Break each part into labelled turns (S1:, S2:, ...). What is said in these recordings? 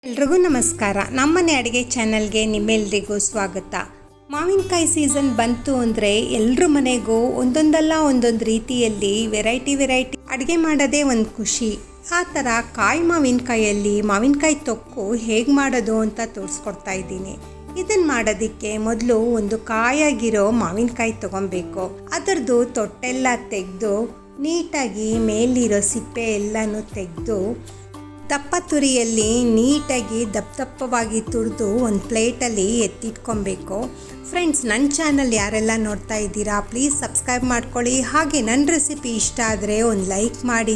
S1: ಎಲ್ರಿಗೂ ನಮಸ್ಕಾರ. ನಮ್ಮನೆ ಅಡುಗೆ ಚಾನಲ್ಗೆ ನಿಮ್ಮೆಲ್ರಿಗೂ ಸ್ವಾಗತ. ಮಾವಿನಕಾಯಿ ಸೀಸನ್ ಬಂತು ಅಂದರೆ ಎಲ್ಲರ ಮನೆಗೂ ಒಂದೊಂದಲ್ಲ ಒಂದೊಂದು ರೀತಿಯಲ್ಲಿ ವೆರೈಟಿ ಅಡುಗೆ ಮಾಡೋದೇ ಒಂದು ಖುಷಿ. ಆ ಥರ ಕಾಯಿ ಮಾವಿನಕಾಯಲ್ಲಿ ಮಾವಿನಕಾಯಿ ತೊಕ್ಕು ಹೇಗೆ ಮಾಡೋದು ಅಂತ ತೋರಿಸ್ಕೊಡ್ತಾ ಇದ್ದೀನಿ. ಇದನ್ನು ಮಾಡೋದಕ್ಕೆ ಮೊದಲು ಒಂದು ಕಾಯಾಗಿರೋ ಮಾವಿನಕಾಯಿ ತೊಗೊಬೇಕು. ಅದರದ್ದು ತೊಟ್ಟೆಲ್ಲ ತೆಗೆದು ನೀಟಾಗಿ ಮೇಲಿರೋ ಸಿಪ್ಪೆ ಎಲ್ಲನೂ ತೆಗೆದು ದಪ್ಪ ತುರಿಯಲ್ಲಿ ನೀಟಾಗಿ ದಪ್ಪವಾಗಿ ತುರಿದು ಒಂದು ಪ್ಲೇಟಲ್ಲಿ ಎತ್ತಿಟ್ಕೊಬೇಕು. ಫ್ರೆಂಡ್ಸ್, ನನ್ನ ಚಾನಲ್ ಯಾರೆಲ್ಲ ನೋಡ್ತಾ ಇದ್ದೀರಾ ಪ್ಲೀಸ್ ಸಬ್ಸ್ಕ್ರೈಬ್ ಮಾಡ್ಕೊಳ್ಳಿ. ಹಾಗೆ ನನ್ನ ರೆಸಿಪಿ ಇಷ್ಟ ಆದರೆ ಒಂದು ಲೈಕ್ ಮಾಡಿ.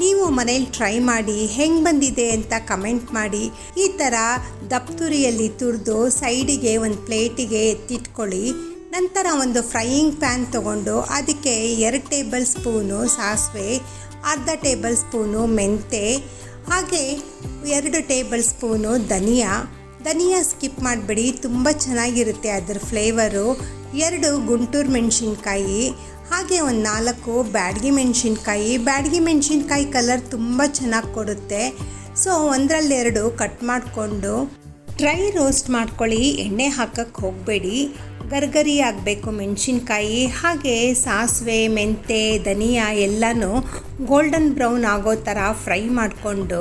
S1: ನೀವು ಮನೇಲಿ ಟ್ರೈ ಮಾಡಿ ಹೆಂಗೆ ಬಂದಿದೆ ಅಂತ ಕಮೆಂಟ್ ಮಾಡಿ. ಈ ಥರ ದಪ್ಪ ತುರಿಯಲ್ಲಿ ತುರಿದು ಸೈಡಿಗೆ ಒಂದು ಪ್ಲೇಟಿಗೆ ಎತ್ತಿಟ್ಕೊಳ್ಳಿ. ನಂತರ ಒಂದು ಫ್ರೈಯಿಂಗ್ ಪ್ಯಾನ್ ತೊಗೊಂಡು ಅದಕ್ಕೆ 2 ಟೇಬಲ್ ಸ್ಪೂನು ಸಾಸಿವೆ, ಅರ್ಧ ಟೇಬಲ್ ಸ್ಪೂನು ಮೆಂತೆ, ಹಾಗೆ 2 ಟೇಬಲ್ ಸ್ಪೂನು ಧನಿಯಾ ಸ್ಕಿಪ್ ಮಾಡಿಬಿಡಿ, ತುಂಬ ಚೆನ್ನಾಗಿರುತ್ತೆ ಅದರ ಫ್ಲೇವರು. 2 ಗುಂಟೂರು ಮೆಣಸಿನ್ಕಾಯಿ, ಹಾಗೆ ಒಂದು 4 ಬ್ಯಾಡಗಿ ಮೆಣಸಿನ್ಕಾಯಿ ಕಲರ್ ತುಂಬ ಚೆನ್ನಾಗಿ ಕೊಡುತ್ತೆ. ಸೊ 1-2 ಕಟ್ ಮಾಡಿಕೊಂಡು ಡ್ರೈ ರೋಸ್ಟ್ ಮಾಡ್ಕೊಳ್ಳಿ. ಎಣ್ಣೆ ಹಾಕಕ್ಕೆ ಹೋಗಬೇಡಿ, ಗರ್ಗರಿ ಆಗಬೇಕು ಮೆಣಸಿನ್ಕಾಯಿ. ಹಾಗೆ ಸಾಸಿವೆ, ಮೆಂತೆ, ಧನಿಯಾ ಎಲ್ಲನೂ ಗೋಲ್ಡನ್ ಬ್ರೌನ್ ಆಗೋ ಥರ ಫ್ರೈ ಮಾಡಿಕೊಂಡು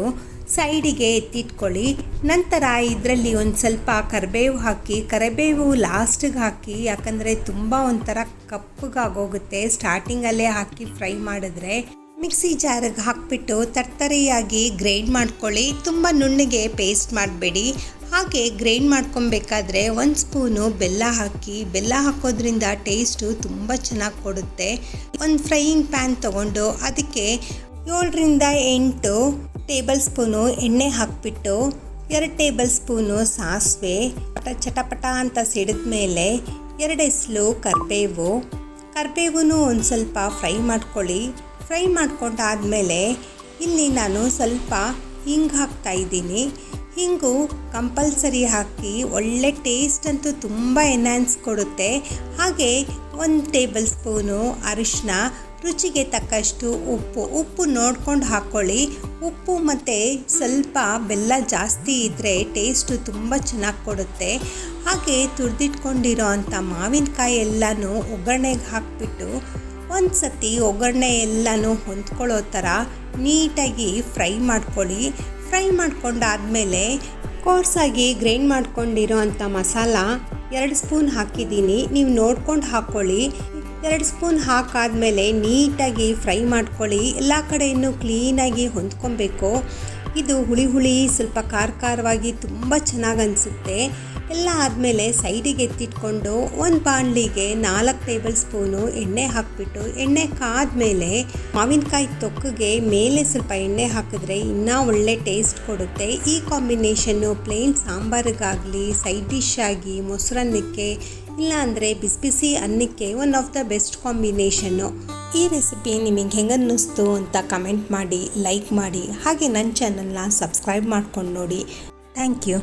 S1: ಸೈಡಿಗೆ ಎತ್ತಿಟ್ಕೊಳ್ಳಿ. ನಂತರ ಇದರಲ್ಲಿ ಒಂದು ಸ್ವಲ್ಪ ಕರಿಬೇವು ಲಾಸ್ಟಿಗೆ ಹಾಕಿ, ಯಾಕಂದರೆ ತುಂಬ ಒಂಥರ ಕಪ್ಪಗಾಗೋಗುತ್ತೆ. ಸ್ಟಾರ್ಟಿಂಗಲ್ಲೇ ಹಾಕಿ ಫ್ರೈ ಮಾಡಿದ್ರೆ ಮಿಕ್ಸಿ ಜಾರಿಗೆ ಹಾಕಿಬಿಟ್ಟು ತರ್ತರಿಯಾಗಿ ಗ್ರೈಂಡ್ ಮಾಡ್ಕೊಳ್ಳಿ. ತುಂಬ ನುಣ್ಣಗೆ ಪೇಸ್ಟ್ ಮಾಡಬೇಡಿ. ಹಾಗೆ ಗ್ರೈಂಡ್ ಮಾಡ್ಕೊಬೇಕಾದ್ರೆ 1 ಸ್ಪೂನು ಬೆಲ್ಲ ಹಾಕೋದ್ರಿಂದ ಟೇಸ್ಟು ತುಂಬ ಚೆನ್ನಾಗಿ ಕೊಡುತ್ತೆ. ಒಂದು ಫ್ರೈಯಿಂಗ್ ಪ್ಯಾನ್ ತೊಗೊಂಡು ಅದಕ್ಕೆ 7-8 ಟೇಬಲ್ ಸ್ಪೂನು ಎಣ್ಣೆ ಹಾಕಿಬಿಟ್ಟು 2 ಟೇಬಲ್ ಸ್ಪೂನು ಸಾಸಿವೆ ಚಟಪಟ ಅಂತ ಸಿಡಿದ ಮೇಲೆ 2 ಎಸಳು ಕರಿಬೇವು ಒಂದು ಸ್ವಲ್ಪ ಫ್ರೈ ಮಾಡ್ಕೊಳ್ಳಿ. ಫ್ರೈ ಮಾಡ್ಕೊಂಡಾದಮೇಲೆ ಇಲ್ಲಿ ನಾನು ಸ್ವಲ್ಪ ಹಿಂಗೆ ಹಾಕ್ತಾಯಿದ್ದೀನಿ. ಹಿಂಗು ಕಂಪಲ್ಸರಿ ಹಾಕಿ, ಒಳ್ಳೆ ಟೇಸ್ಟ್ ಅಂತೂ ತುಂಬ ಎನ್ಹಾನ್ಸ್ ಕೊಡುತ್ತೆ. ಹಾಗೆ 1 ಟೇಬಲ್ ಸ್ಪೂನು ಅರಿಶಿನ, ರುಚಿಗೆ ತಕ್ಕಷ್ಟು ಉಪ್ಪು ನೋಡ್ಕೊಂಡು ಹಾಕ್ಕೊಳ್ಳಿ. ಉಪ್ಪು ಮತ್ತು ಸ್ವಲ್ಪ ಬೆಲ್ಲ ಜಾಸ್ತಿ ಇದ್ದರೆ ಟೇಸ್ಟು ತುಂಬ ಚೆನ್ನಾಗಿ ಕೊಡುತ್ತೆ. ಹಾಗೆ ತುರಿದಿಟ್ಕೊಂಡಿರೋ ಅಂಥ ಮಾವಿನಕಾಯಿ ಎಲ್ಲನೂ ಒಗ್ಗರಣೆಗೆ ಹಾಕಿಬಿಟ್ಟು ಒಂದು ಸತಿ ಒಗ್ಗರಣೆ ಎಲ್ಲನೂ ಹೊಂದ್ಕೊಳ್ಳೋ ಥರ ನೀಟಾಗಿ ಫ್ರೈ ಮಾಡ್ಕೊಳ್ಳಿ. ಫ್ರೈ ಮಾಡ್ಕೊಂಡಾದಮೇಲೆ ಕೋರ್ಸಾಗಿ ಗ್ರೈಂಡ್ ಮಾಡ್ಕೊಂಡಿರೋ ಅಂಥ ಮಸಾಲ 2 ಸ್ಪೂನ್ ಹಾಕಿದ್ದೀನಿ. ನೀವು ನೋಡ್ಕೊಂಡು ಹಾಕ್ಕೊಳ್ಳಿ. 2 ಸ್ಪೂನ್ ಹಾಕಾದ್ಮೇಲೆ ನೀಟಾಗಿ ಫ್ರೈ ಮಾಡ್ಕೊಳ್ಳಿ. ಎಲ್ಲ ಕಡೆಯೂ ಕ್ಲೀನಾಗಿ ಹೊಂದ್ಕೊಬೇಕು. ಇದು ಹುಳಿ ಸ್ವಲ್ಪ ಖಾರವಾಗಿ ತುಂಬ ಚೆನ್ನಾಗಿ ಅನಿಸುತ್ತೆ. ಎಲ್ಲ ಆದಮೇಲೆ ಸೈಡಿಗೆ ಎತ್ತಿಟ್ಕೊಂಡು ಒಂದು ಬಾಣಲಿಗೆ 4 ಟೇಬಲ್ ಸ್ಪೂನು ಎಣ್ಣೆ ಹಾಕಿಬಿಟ್ಟು, ಎಣ್ಣೆ ಕಾದ್ಮೇಲೆ ಮಾವಿನಕಾಯಿ ತೊಕ್ಕಿಗೆ ಮೇಲೆ ಸ್ವಲ್ಪ ಎಣ್ಣೆ ಹಾಕಿದ್ರೆ ಇನ್ನೂ ಒಳ್ಳೆ ಟೇಸ್ಟ್ ಕೊಡುತ್ತೆ. ಈ ಕಾಂಬಿನೇಷನ್ನು ಪ್ಲೇನ್ ಸಾಂಬಾರಿಗಾಗಲಿ, ಸೈಡ್ ಡಿಶ್ ಆಗಿ, ಮೊಸರನ್ನಕ್ಕೆ, ಇಲ್ಲಾಂದರೆ ಬಿಸಿ ಅನ್ನಕ್ಕೆ one of the best combination. ಈ ರೆಸಿಪಿ ನಿಮಗೆ ಹೆಂಗೆ ಅನ್ನಿಸ್ತು ಅಂತ ಕಮೆಂಟ್ ಮಾಡಿ, ಲೈಕ್ ಮಾಡಿ. ಹಾಗೆ ನನ್ನ ಚಾನಲ್ನ ಸಬ್ಸ್ಕ್ರೈಬ್ ಮಾಡ್ಕೊಂಡು ನೋಡಿ. Thank you.